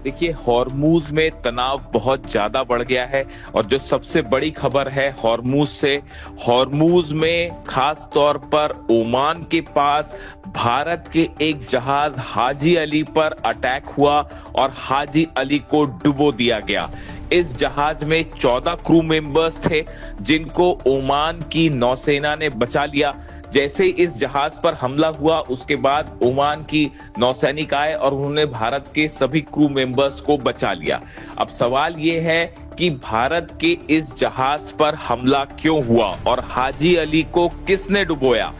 देखिए, हॉर्मूज में तनाव बहुत ज्यादा बढ़ गया है और जो सबसे बड़ी खबर है हॉर्मूज से, हॉर्मूज में खास तौर पर ओमान के पास भारत के एक जहाज हाजी अली पर अटैक हुआ और हाजी अली को डुबो दिया गया। इस जहाज में 14 क्रू मेंबर्स थे जिनको ओमान की नौसेना ने बचा लिया। जैसे ही इस जहाज पर हमला हुआ उसके बाद ओमान की नौसैनिक आए और उन्होंने भारत के सभी क्रू मेंबर्स को बचा लिया। अब सवाल ये है कि भारत के इस जहाज पर हमला क्यों हुआ और हाजी अली को किसने डुबोया।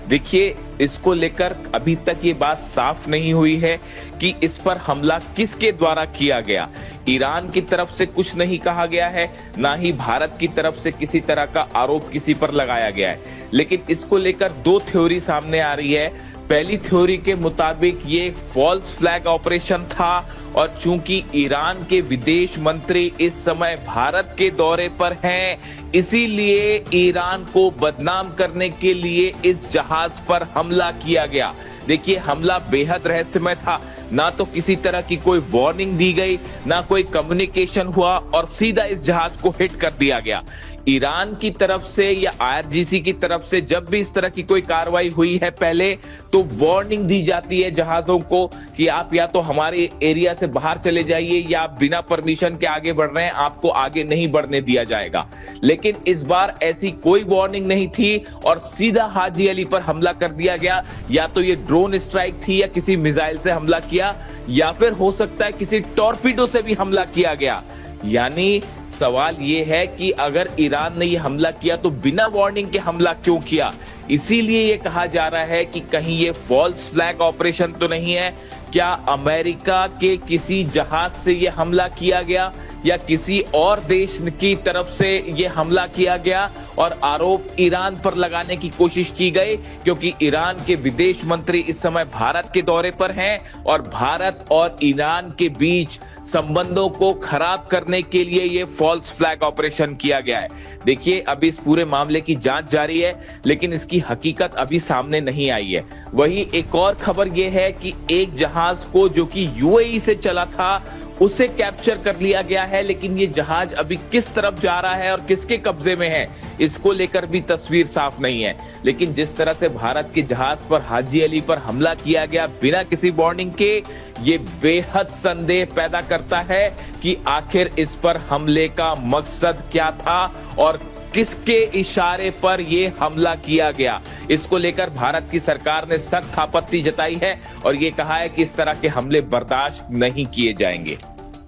देखिए, इसको लेकर अभी तक ये बात साफ नहीं हुई है कि इस पर हमला किसके द्वारा किया गया। ईरान की तरफ से कुछ नहीं कहा गया है, ना ही भारत की तरफ से किसी तरह का आरोप किसी पर लगाया गया है। लेकिन इसको लेकर दो थ्योरी सामने आ रही है। पहली थ्योरी के मुताबिक ये फॉल्स फ्लैग ऑपरेशन था और चूंकि ईरान के विदेश मंत्री इस समय भारत के दौरे पर हैं, इसीलिए ईरान को बदनाम करने के लिए इस जहाज पर हमला किया गया। देखिए, हमला बेहद रहस्यमय था। ना तो किसी तरह की कोई वार्निंग दी गई, ना कोई कम्युनिकेशन हुआ और सीधा इस जहाज को हिट कर दिया गया। ईरान की तरफ से या आईआरजीसी की तरफ से जब भी इस तरह की कोई कार्रवाई हुई है पहले, तो वार्निंग दी जाती है जहाजों को कि आप या तो हमारे एरिया से बाहर चले जाइए या आप बिना परमिशन के आगे बढ़ रहे हैं, आपको आगे नहीं बढ़ने दिया जाएगा। लेकिन इस बार ऐसी कोई वार्निंग नहीं थी और सीधा हाजी अली पर हमला कर दिया गया। या तो ये ड्रोन स्ट्राइक थी या किसी मिसाइल से हमला किया, या फिर हो सकता है किसी टॉर्पीडो से भी हमला किया गया। यानी सवाल ये है कि अगर ईरान ने ये हमला किया तो बिना वार्निंग के हमला क्यों किया। इसीलिए ये कहा जा रहा है कि कहीं ये फॉल्स फ्लैग ऑपरेशन तो नहीं है। क्या अमेरिका के किसी जहाज से ये हमला किया गया या किसी और देश की तरफ से ये हमला किया गया और आरोप ईरान पर लगाने की कोशिश की गई, क्योंकि ईरान के विदेश मंत्री इस समय भारत के दौरे पर हैं और भारत और ईरान के बीच संबंधों को खराब करने के लिए ये फॉल्स फ्लैग ऑपरेशन किया गया है। देखिए, अभी इस पूरे मामले की जांच जारी है, लेकिन इसकी हकीकत अभी सामने नहीं आई है। वही एक और खबर ये है कि एक जहाज को जो कि यूएई से चला था उसे कैप्चर कर लिया गया है, लेकिन ये जहाज अभी किस तरफ जा रहा है और किसके कब्जे में है, इसको लेकर भी तस्वीर साफ नहीं है। लेकिन जिस तरह से भारत के जहाज पर हाजी अली पर हमला किया गया बिना किसी वार्निंग के, ये बेहद संदेह पैदा करता है कि आखिर इस पर हमले का मकसद क्या था और किसके इशारे पर ये हमला किया गया। इसको लेकर भारत की सरकार ने सख्त आपत्ति जताई है और ये कहा है कि इस तरह के हमले बर्दाश्त नहीं किए जाएंगे।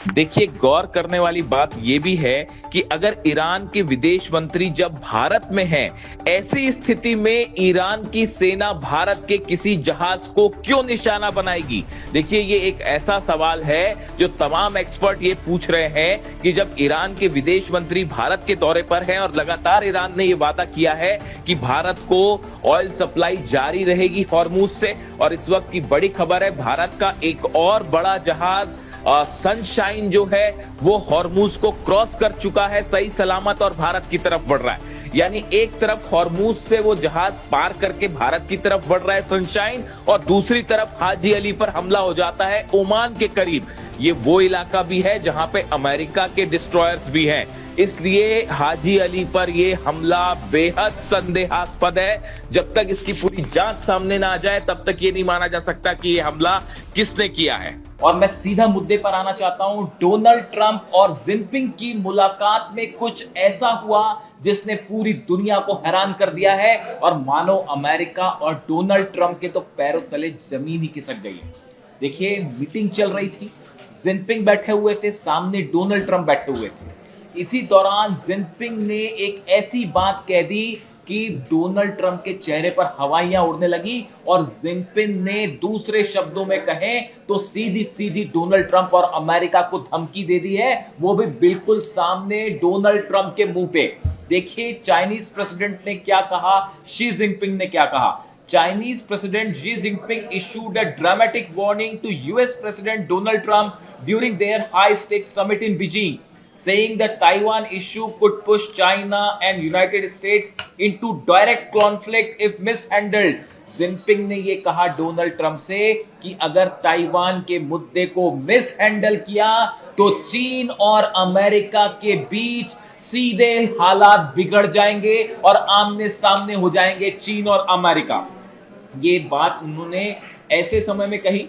देखिए, गौर करने वाली बात यह भी है कि अगर ईरान के विदेश मंत्री जब भारत में हैं, ऐसी स्थिति में ईरान की सेना भारत के किसी जहाज को क्यों निशाना बनाएगी। देखिए, ये एक ऐसा सवाल है जो तमाम एक्सपर्ट ये पूछ रहे हैं कि जब ईरान के विदेश मंत्री भारत के दौरे पर हैं और लगातार ईरान ने ये वादा किया है कि भारत को ऑयल सप्लाई जारी रहेगी हॉर्मूज से, और इस वक्त की बड़ी खबर है भारत का एक और बड़ा जहाज सनशाइन जो है वो हॉर्मूज को क्रॉस कर चुका है सही सलामत और भारत की तरफ बढ़ रहा है। यानी एक तरफ हॉर्मूज से वो जहाज पार करके भारत की तरफ बढ़ रहा है सनशाइन, और दूसरी तरफ हाजी अली पर हमला हो जाता है ओमान के करीब। ये वो इलाका भी है जहां पे अमेरिका के डिस्ट्रॉयर्स भी हैं। इसलिए हाजी अली पर ये हमला बेहद संदेहास्पद है। जब तक इसकी पूरी जांच सामने ना आ जाए तब तक ये नहीं माना जा सकता कि ये हमला किसने किया है। और मैं सीधा मुद्दे पर आना चाहता हूं। डोनाल्ड ट्रंप और जिनपिंग की मुलाकात में कुछ ऐसा हुआ जिसने पूरी दुनिया को हैरान कर दिया है और मानो अमेरिका और डोनाल्ड ट्रंप के तो पैरों तले जमीन ही खिसक गई है। देखिए, मीटिंग चल रही थी, जिनपिंग बैठे हुए थे, सामने डोनाल्ड ट्रंप बैठे हुए थे। इसी दौरान जिनपिंग ने एक ऐसी बात कह दी कि डोनाल्ड ट्रंप के चेहरे पर हवाइयां उड़ने लगी और जिनपिंग ने दूसरे शब्दों में कहें तो सीधी सीधी डोनाल्ड ट्रंप और अमेरिका को धमकी दे दी है, वो भी बिल्कुल सामने डोनाल्ड ट्रंप के मुंह पे। देखिए, चाइनीज प्रेसिडेंट ने क्या कहा, शी जिनपिंग ने क्या कहा। Chinese President Xi Jinping issued a dramatic warning to US President Donald Trump during their high-stakes summit in Beijing, saying that Taiwan issue could push China and United States into direct conflict if mishandled. Jinping ने ये कहा Donald Trump से कि अगर Taiwan के मुद्दे को miss handle किया तो चीन और अमेरिका के बीच सीधे हालात बिगड़ जाएंगे और आमने सामने हो जाएंगे चीन और अमेरिका। ये बात उन्होंने ऐसे समय में कही,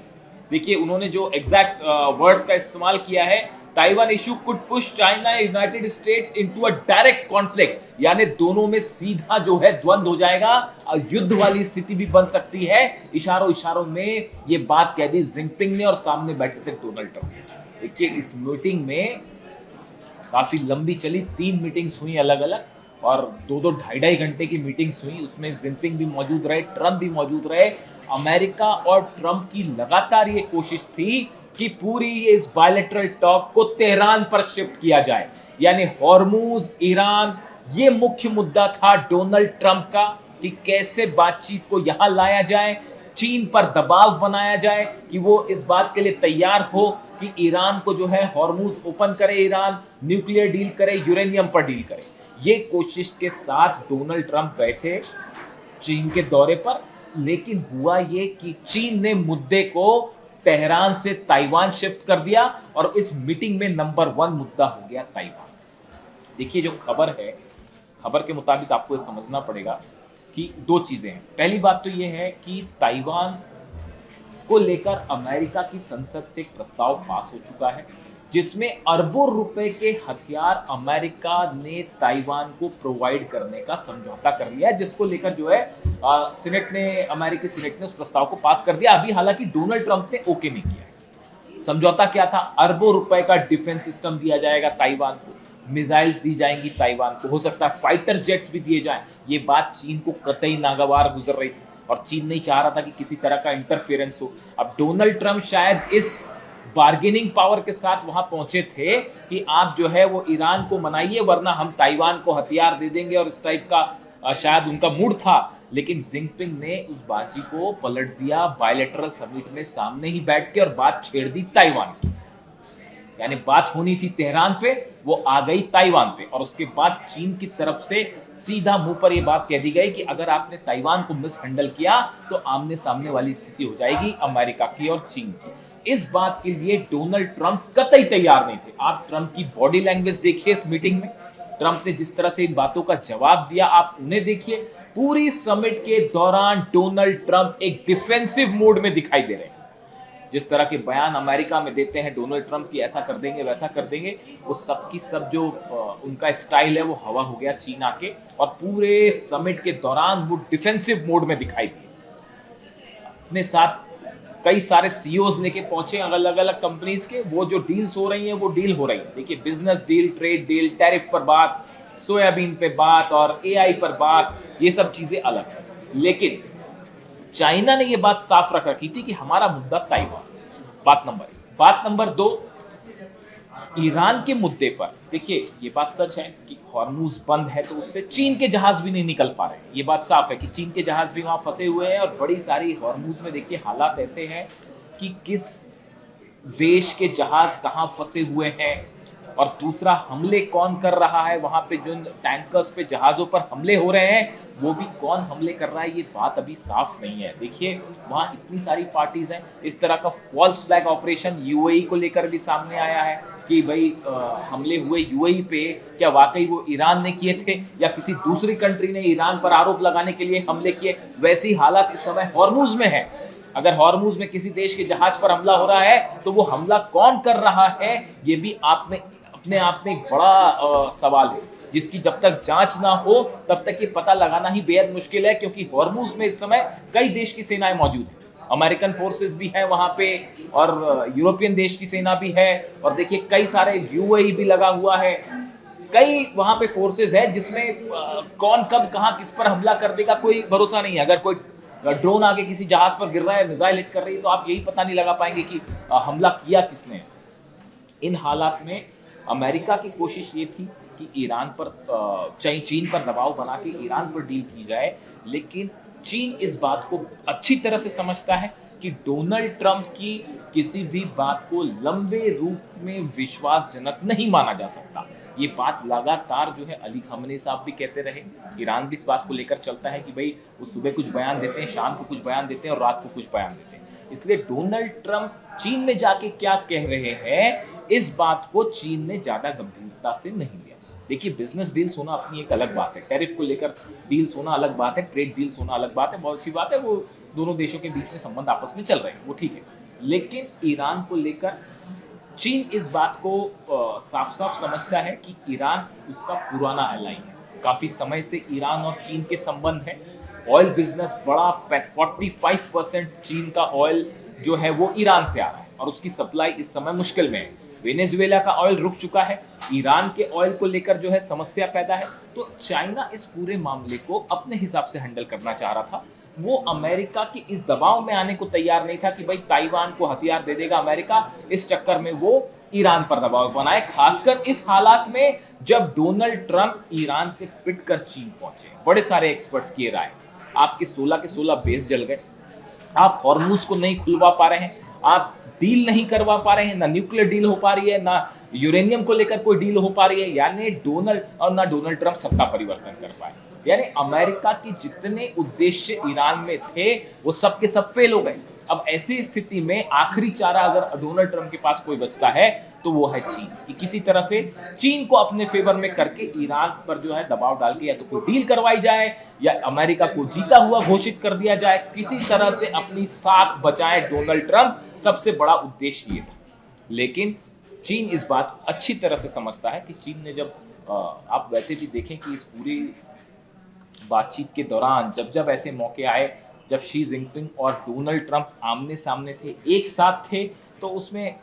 देखिए उन्होंने जो एग्जैक्ट वर्ड्स का इस्तेमाल किया है, Taiwan issue could push China United states into a direct conflict, यानी दोनों में सीधा जो है द्वंद्व हो जाएगा और युद्ध वाली स्थिति भी बन सकती है। इशारों इशारों में ये बात कह दी जिनपिंग ने और सामने बैठे थे डोनाल्ड ट्रंप। देखिए इस मीटिंग में काफी लंबी चली, 3 मीटिंग्स हुई अलग अलग और 2-2 ढाई घंटे की मीटिंग्स हुई। उसमें जिनपिंग भी मौजूद रहे, ट्रंप भी मौजूद रहे। अमेरिका और ट्रंप की लगातार ये कोशिश थी कि पूरी इस बायलैटरल टॉक को तेहरान पर शिफ्ट किया जाए, यानी हॉर्मूज, ईरान, ये मुख्य मुद्दा था डोनाल्ड ट्रंप का कि कैसे बातचीत को यहां लाया जाए, चीन पर दबाव बनाया जाए कि वो इस बात के लिए तैयार हो कि ईरान को जो है हॉर्मूज ओपन करे, ईरान न्यूक्लियर डील करे, यूरेनियम पर डील करे। ये कोशिश के साथ डोनाल्ड ट्रंप बैठे चीन के दौरे पर, लेकिन हुआ ये कि चीन ने मुद्दे को तेहरान से ताइवान शिफ्ट कर दिया और इस मीटिंग में नंबर 1 मुद्दा हो गया ताइवान। देखिए जो खबर है, खबर के मुताबिक आपको ये समझना पड़ेगा कि 2 चीजें हैं। पहली बात तो ये है कि ताइवान को लेकर अमेरिका की संसद से एक प्रस्ताव पास हो चुका है जिसमें अरबों रुपए के हथियार अमेरिका ने ताइवान को प्रोवाइड करने का समझौता कर लिया है, जिसको लेकर जो है सीनेट ने, अमेरिकी सीनेट ने उस प्रस्ताव को पास कर दिया। अभी हालांकि डोनाल्ड ट्रंप ने ओके नहीं किया। समझौता क्या था? अरबों रुपए का डिफेंस सिस्टम दिया जाएगा ताइवान को, मिसाइल्स दी जाएंगी ताइवान को, हो सकता है फाइटर जेट्स भी दिए जाएं। ये बात चीन को कतई नागवार गुजर रही थी और चीन नहीं चाह रहा था कि किसी तरह का इंटरफेरेंस हो। अब डोनाल्ड ट्रंप शायद इस बार्गेनिंग पावर के साथ वहां पहुंचे थे कि आप जो है वो ईरान को मनाइए वरना हम ताइवान को हथियार दे देंगे, और इस टाइप का शायद उनका मूड था। लेकिन जिनपिंग ने उस बाजी को पलट दिया, बायलैटरल समिट में सामने ही बैठ के, और बात छेड़ दी ताइवान की। यानी बात होनी थी तेहरान पे, वो आ गई ताइवान पे, और उसके बाद चीन की तरफ से सीधा मुंह पर यह बात कह दी गई कि अगर आपने ताइवान को मिस हैंडल किया तो आमने सामने वाली स्थिति हो जाएगी अमेरिका की और चीन की। इस बात के लिए डोनाल्ड ट्रंप कतई तैयार नहीं थे। आप ट्रंप की बॉडी लैंग्वेज देखिए इस मीटिंग में, ट्रंप ने जिस तरह से इन बातों का जवाब दिया आप उन्हें देखिए। पूरी समिट के दौरान डोनाल्ड ट्रंप एक डिफेंसिव मोड में दिखाई दे रहे हैं। जिस तरह के बयान अमेरिका में देते हैं डोनाल्ड ट्रंप की, ऐसा कर देंगे वैसा कर देंगे, वो सब की सब जो उनका स्टाइल है वो हवा हो गया चीन आके, और पूरे समिट के दौरान वो डिफेंसिव मोड में दिखाई दिए। अपने साथ कई सारे सीईओज लेके पहुंचे अलग अलग कंपनीज के। वो जो डील्स हो रही हैं वो डील हो रही है, देखिए business deal, trade deal, tariff पर बात, सोयाबीन पे बात और एआई पर बात, ये सब चीजें अलग है। लेकिन चाइना ने ये बात साफ रख रखी थी कि हमारा मुद्दा ताइवान, बात नंबर 1। बात नंबर 2, ईरान के मुद्दे पर देखिए ये बात सच है कि हॉर्मूज बंद है तो उससे चीन के जहाज भी नहीं निकल पा रहे। ये बात साफ है कि चीन के जहाज भी वहां फंसे हुए हैं, और बड़ी सारी हॉर्मूज में देखिए हालात ऐसे हैं कि किस देश के जहाज कहां फंसे हुए हैं, और दूसरा हमले कौन कर रहा है, वहां पे जो टैंकर्स पे, जहाजों पर हमले हो रहे हैं वो भी कौन हमले कर रहा है, ये बात अभी साफ नहीं है। देखिए वहां इतनी सारी पार्टीज हैं। इस तरह का फॉल्स फ्लैग ऑपरेशन यूएई को लेकर भी सामने आया है कि भाई हमले हुए यूएई पे, क्या वाकई वो ईरान ने किए थे या किसी दूसरी कंट्री ने ईरान पर आरोप लगाने के लिए हमले किए। वैसी हालत इस समय हॉर्मूज में है। अगर हॉर्मूज में किसी देश के जहाज पर हमला हो रहा है तो वो हमला कौन कर रहा है, ये भी अपने आप में एक बड़ा सवाल है, जिसकी जब तक जांच ना हो तब तक ये पता लगाना ही बेहद मुश्किल है। क्योंकि हॉर्मूज में इस समय कई देश की सेनाएं मौजूद हैं, अमेरिकन फोर्सेस भी हैं वहां पे, और यूरोपियन देश की सेना भी है, और देखिए कई सारे यूएई भी लगा हुआ है। कई वहां पे फोर्सेस है जिसमें कौन कब कहां किस पर हमला कर देगा कोई भरोसा नहीं है। अगर कोई ड्रोन आके किसी जहाज पर गिर रहा है, मिसाइल हिट कर रही है, तो आप यही पता नहीं लगा पाएंगे कि हमला किया किसने। इन हालात में अमेरिका की कोशिश ये थी कि ईरान पर, चीन पर दबाव बना के ईरान पर डील की जाए। लेकिन चीन इस बात को अच्छी तरह से समझता है कि डोनाल्ड ट्रंप की किसी भी बात को लंबे रूप में विश्वासजनक नहीं माना जा सकता। ये बात लगातार जो है अली खamenei साहब भी कहते रहे, ईरान भी इस बात को लेकर चलता है कि भाई वो सुबह कुछ बयान देते हैं, शाम को कुछ बयान देते हैं और रात को कुछ बयान देते हैं। इसलिए डोनाल्ड ट्रंप चीन में जाके क्या कह रहे हैं, इस बात को चीन ने ज्यादा गंभीरता से नहीं लिया। देखिए, बिजनेस डील्स होना अपनी एक अलग बात है, टैरिफ को लेकर डील्स होना अलग बात है, ट्रेड डील्स होना अलग बात है, बहुत अच्छी बात है, वो दोनों देशों के बीच में संबंध आपस में चल रहे हैं, वो ठीक है। लेकिन ईरान को लेकर चीन इस बात को साफ साफ समझता है कि ईरान उसका पुराना एलाई है, काफी समय से ईरान और चीन के संबंध है। ऑयल बिजनेस बड़ा 45% चीन का ऑयल जो है वो ईरान से आ रहा है और उसकी सप्लाई इस समय मुश्किल में है। वेनेजुएला का ऑयल रुक चुका है, ईरान के ऑयल को लेकर जो है समस्या पैदा है। तो चाइना इस पूरे मामले को अपने हिसाब से हैंडल करना चाह रहा था। वो अमेरिका की इस दबाव में आने को तैयार नहीं था कि भाई ताइवान को हथियार दे देगा अमेरिका, इस चक्कर में वो ईरान पर दबाव बनाए, खासकर इस हालात में जब डोनाल्ड ट्रंप ईरान से पिटकर चीन पहुंचे। बड़े सारे एक्सपर्ट्स की राय, आपके 16 के 16 बेस जल गए, आप हॉर्मुज को नहीं खुलवा पा रहे हैं, आप डील नहीं करवा पा रहे हैं, ना न्यूक्लियर डील हो पा रही है, ना यूरेनियम को लेकर कोई डील हो पा रही है, यानी डोनाल्ड ट्रंप सत्ता परिवर्तन कर पाए। यानी अमेरिका के जितने उद्देश्य ईरान में थे वो सब के सब फेल हो गए। अब ऐसी स्थिति में आखिरी चारा अगर डोनाल्ड ट्रंप के पास कोई बचता है तो वो है चीन, कि किसी तरह से चीन को अपने फेवर में करके ईरान पर जो है दबाव डाल के या तो कोई डील करवाई जाए या अमेरिका को जीता हुआ घोषित कर दिया जाए, किसी तरह से अपनी साख बचाए डोनाल्ड ट्रंप, सबसे बड़ा उद्देश्य ये था। लेकिन चीन इस बात अच्छी तरह से समझता है कि चीन ने जब आप वैसे भी देखें कि इस पूरी बातचीत के दौरान जब जब ऐसे मौके आए, जब शी जिनपिंग और डोनाल्ड ट्रंप आमने सामने थे, एक साथ थे, तो उसमें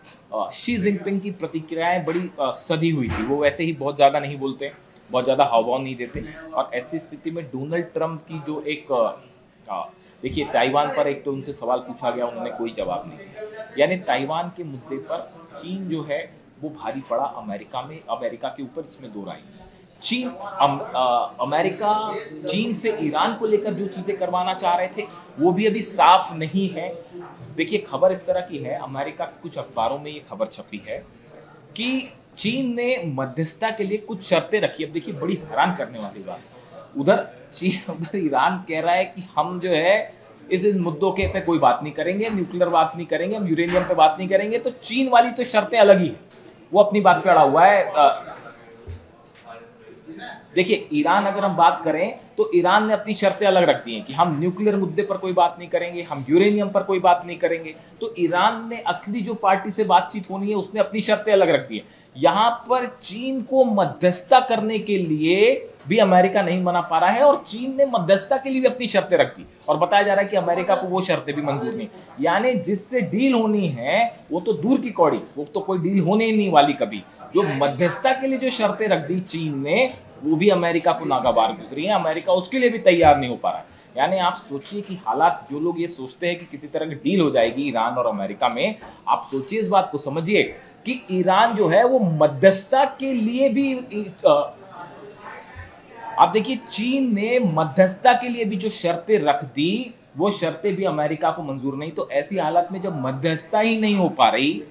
शी जिनपिंग की प्रतिक्रियाएं बड़ी सधी हुई थी। वो वैसे ही बहुत ज़्यादा नहीं बोलते, बहुत ज़्यादा हावभाव नहीं देते, और ऐसी स्थिति में डोनाल्ड ट्रंप की जो एक देखिए, ताइवान पर एक तो उनसे सवाल पूछा गया, उन्होंने कोई जवाब नहीं दिया। यानी ताइवान के मुद्दे पर चीन जो है वो भारी पड़ा अमेरिका के ऊपर, इसमें दो राय नहीं। अमेरिका चीन से ईरान को लेकर जो चीजें करवाना चाह रहे थे वो भी अभी साफ नहीं है। देखिए, खबर इस तरह की है, अमेरिका के कुछ अखबारों में ये खबर छपी है कि चीन ने मध्यस्थता के लिए कुछ शर्तें रखी। अब देखिए, बड़ी हैरान करने वाली बात, उधर ईरान कह रहा है कि हम जो है इस मुद्दों के पे कोई बात नहीं करेंगे, न्यूक्लियर बात नहीं करेंगे, हम यूरेनियम पे बात नहीं करेंगे। तो चीन वाली तो शर्तें अलग ही है, वो अपनी बात पे अड़ा हुआ है। देखिए, ईरान अगर हम बात करें तो ईरान ने अपनी शर्तें अलग रख दी हैं कि हम न्यूक्लियर मुद्दे पर कोई बात नहीं करेंगे, हम यूरेनियम पर कोई बात नहीं करेंगे। तो ईरान ने असली जो पार्टी से बातचीत होनी है उसने अपनी शर्तें अलग रख दी है। यहां पर चीन को मध्यस्थता करने के लिए भी अमेरिका नहीं मना पा रहा है और चीन ने मध्यस्थता के लिए भी अपनी शर्तें रख दी, और बताया जा रहा है कि अमेरिका को वो शर्तें भी मंजूर नहीं। यानी जिससे डील होनी है वो तो दूर की कौड़ी, वो तो कोई डील होने ही नहीं वाली कभी। जो मध्यस्थता के लिए जो शर्तें रख दी चीन ने, वो भी अमेरिका को नागवार गुजरी है, अमेरिका उसके लिए भी तैयार नहीं हो पा रहा है। यानी आप सोचिए कि हालात, जो लोग ये सोचते हैं कि किसी तरह की डील हो जाएगी ईरान और अमेरिका में, आप सोचिए, इस बात को समझिए कि ईरान जो है वो मध्यस्थता के लिए भी आप देखिए, चीन ने मध्यस्थता के लिए भी जो शर्तें रख दी वो शर्तें भी अमेरिका को मंजूर नहीं। तो ऐसी हालत में जब मध्यस्थता ही नहीं हो पा रही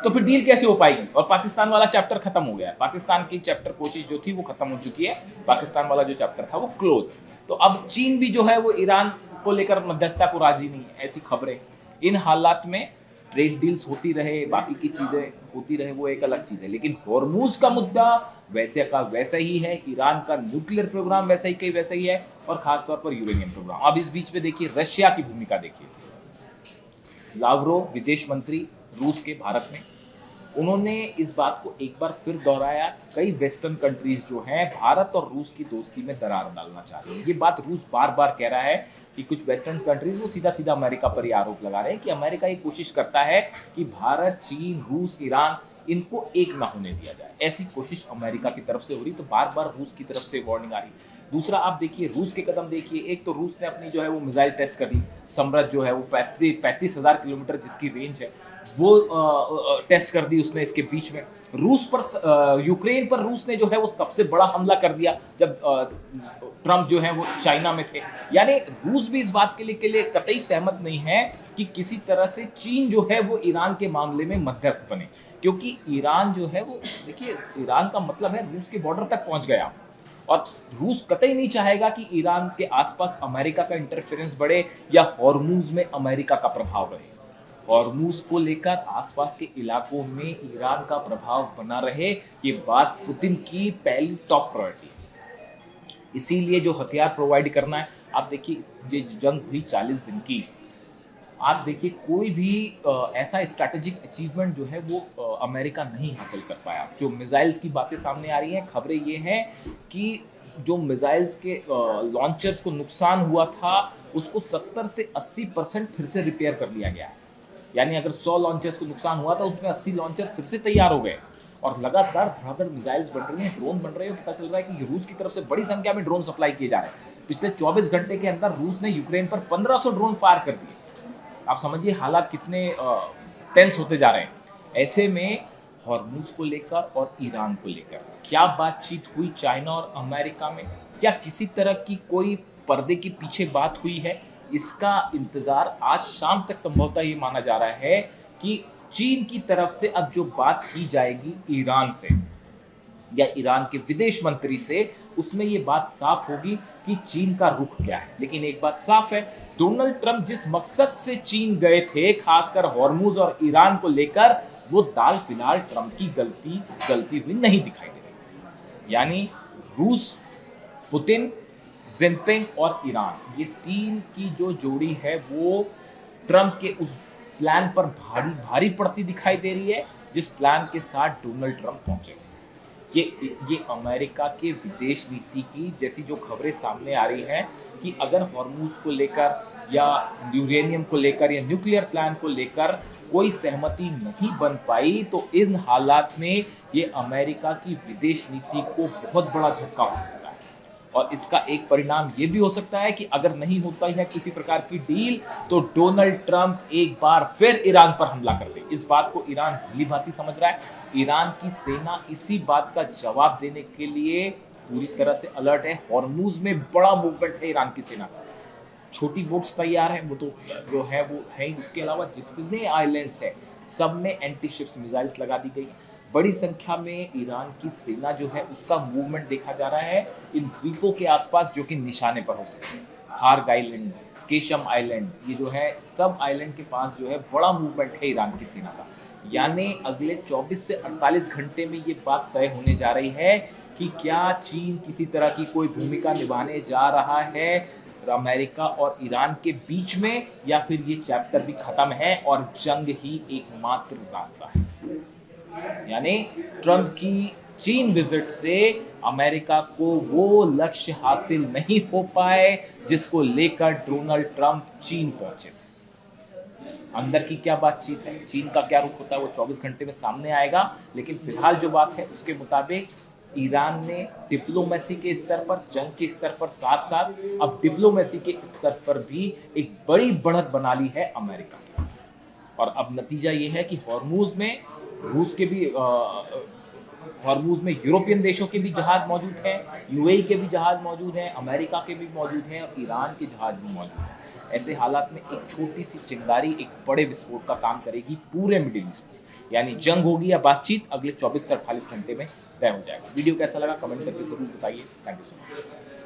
तो फिर डील कैसे हो पाएगी। और पाकिस्तान वाला चैप्टर खत्म हो गया है, पाकिस्तान की चैप्टर कोशिश जो थी वो खत्म हो चुकी है, पाकिस्तान वाला जो चैप्टर था वो क्लोज है। तो अब चीन भी जो है वो ईरान को लेकर मध्यस्थता को राजी नहीं है, ऐसी खबरें। इन हालात में ट्रेड डील्स होती रहे, बाकी की चीजें होती रहे, वो एक अलग चीज है। लेकिन हॉर्मुज का मुद्दा वैसे का वैसा ही है, ईरान का न्यूक्लियर प्रोग्राम वैसा ही है, और खासतौर पर यूरेनियम प्रोग्राम। अब इस बीच में देखिए रशिया की भूमिका देखिए। लावरोव विदेश मंत्री रूस के भारत में, उन्होंने इस बात को एक बार फिर दोहराया, कई वेस्टर्न कंट्रीज जो हैं भारत और रूस की दोस्ती में दरार डालना चाह रही है। ये बात रूस बार बार कह रहा है कि कुछ वेस्टर्न कंट्रीज वो सीधा सीधा अमेरिका पर ही आरोप लगा रहे हैं कि अमेरिका ये कोशिश करता है कि भारत, चीन, रूस, ईरान, इनको एक ना होने दिया जाए। ऐसी कोशिश अमेरिका की तरफ से हो रही, तो बार बार रूस की तरफ से वार्निंग आ रही। दूसरा, आप देखिए रूस के कदम देखिए। एक तो रूस ने अपनी जो है वो मिसाइल टेस्ट कर दी, समृद्ध जो है वो 35,000 किलोमीटर जिसकी रेंज है वो टेस्ट कर दी उसने। इसके बीच में रूस पर, यूक्रेन पर रूस ने जो है वो सबसे बड़ा हमला कर दिया जब ट्रंप जो है वो चाइना में थे। यानी रूस भी इस बात के लिए कतई सहमत नहीं है कि किसी तरह से चीन जो है वो ईरान के मामले में मध्यस्थ बने, क्योंकि ईरान जो है वो, देखिए ईरान का मतलब है रूस के बॉर्डर तक पहुंच गया, और रूस कतई नहीं चाहेगा कि ईरान के आसपास अमेरिका का इंटरफेरेंस बढ़े या हॉर्मूज में अमेरिका का प्रभाव रहे। हॉर्मूज को लेकर आसपास के इलाकों में ईरान का प्रभाव बना रहे, ये बात पुतिन की पहली टॉप प्रायोरिटी है। इसीलिए जो हथियार प्रोवाइड करना है, आप देखिए ये जंग हुई 40 दिन की, आप देखिए कोई भी ऐसा स्ट्रैटेजिक अचीवमेंट जो है वो अमेरिका नहीं हासिल कर पाया। जो मिसाइल्स की बातें सामने आ रही हैं, खबरें ये हैं कि जो मिसाइल्स के लॉन्चर्स को नुकसान हुआ था उसको 70 से 80% फिर से रिपेयर कर लिया गया है। यानी अगर 100 लॉन्चर्स को नुकसान हुआ था उसमें 80 लॉन्चर फिर से तैयार हो गए, और लगातार धड़ाधड़ मिसाइल्स बन रही हैं, ड्रोन बन रहे हैं। पता चल रहा है कि रूस की तरफ से बड़ी संख्या में ड्रोन सप्लाई किए जा रहे हैं। पिछले 24 घंटे के अंदर रूस ने यूक्रेन पर 1500 ड्रोन फायर कर दिए। आप समझिए हालात कितने टेंस होते जा रहे हैं। ऐसे में हॉर्मूज को लेकर और ईरान को लेकर क्या बातचीत हुई चाइना और अमेरिका में, क्या किसी तरह की कोई पर्दे के पीछे बात हुई है, इसका इंतजार आज शाम तक संभवतः ये माना जा रहा है कि चीन की तरफ से अब जो बात की जाएगी ईरान से या ईरान के विदेश मंत्री से, उसमें ये बात साफ होगी कि चीन का रुख क्या है। लेकिन एक बात साफ है, डोनाल्ड ट्रंप जिस मकसद से चीन गए थे, खासकर हॉर्मूज और ईरान को लेकर, वो दाल फिलहाल ट्रंप की गलती हुई नहीं दिखाई दे रही। यानी रूस, पुतिन, जिनपिंग और ईरान, ये तीन की जो जोड़ी है वो ट्रंप के उस प्लान पर भारी पड़ती दिखाई दे रही है जिस प्लान के साथ डोनाल्ड ट्रंप पहुंचे। ये अमेरिका के विदेश नीति की जैसी जो खबरें सामने आ रही हैं कि अगर हॉर्मूज को लेकर या यूरेनियम को लेकर या न्यूक्लियर प्लान को लेकर कोई सहमति नहीं बन पाई, तो इन हालात में ये अमेरिका की विदेश नीति को बहुत बड़ा झटका हो सकता है। और इसका एक परिणाम ये भी हो सकता है कि अगर नहीं होता है किसी प्रकार की डील, तो डोनाल्ड ट्रंप एक बार फिर ईरान पर हमला कर दे। इस बात को ईरान भली भांति समझ रहा है। ईरान की सेना इसी बात का जवाब देने के लिए पूरी तरह से अलर्ट है। हॉर्मूज में बड़ा मूवमेंट है ईरान की सेना का। छोटी बोट्स तैयार हैं, वो तो जो है वो है ही। उसके अलावा जितने आइलैंड्स हैं सब में एंटी शिप्स मिसाइल्स लगा दी गई। बड़ी संख्या में ईरान की सेना जो है उसका मूवमेंट देखा जा रहा है इन द्वीपों के आसपास जो कि निशाने पर हो सकते हैं। हार्ग आइलैंड, केशम आइलैंड, ये जो है सब आइलैंड के पास जो है बड़ा मूवमेंट है ईरान की सेना का। यानी अगले 24 से 48 घंटे में ये बात तय होने जा रही है कि क्या चीन किसी तरह की कोई भूमिका निभाने जा रहा है अमेरिका और ईरान के बीच में, या फिर ये चैप्टर भी खत्म है और जंग ही एकमात्र रास्ता है। यानी ट्रंप की चीन विजिट से अमेरिका को वो लक्ष्य हासिल नहीं हो पाए जिसको लेकर डोनाल्ड ट्रंप चीन पहुंचे। अंदर की क्या बातचीत है, चीन का क्या रुख होता है, वो 24 घंटे में सामने आएगा। लेकिन फिलहाल जो बात है उसके मुताबिक ईरान ने डिप्लोमेसी के स्तर पर, जंग के स्तर पर, साथ साथ अब डिप्लोमेसी के स्तर पर भी एक बड़ी बढ़त बना ली है अमेरिका। और अब नतीजा ये है कि हॉर्मूज में रूस के भी हॉर्मूज में यूरोपियन देशों के भी जहाज मौजूद हैं, यूएई के भी जहाज मौजूद हैं, अमेरिका के भी मौजूद हैं और ईरान के जहाज भी मौजूद हैं। ऐसे हालात में एक छोटी सी चिंगारी एक बड़े विस्फोट का काम करेगी पूरे मिडिल ईस्ट में। यानी जंग होगी या बातचीत अगले 24 से 48 घंटे में तय हो जाएगा। वीडियो कैसा लगा कमेंट करके जरूर बताइए। Thank you so much.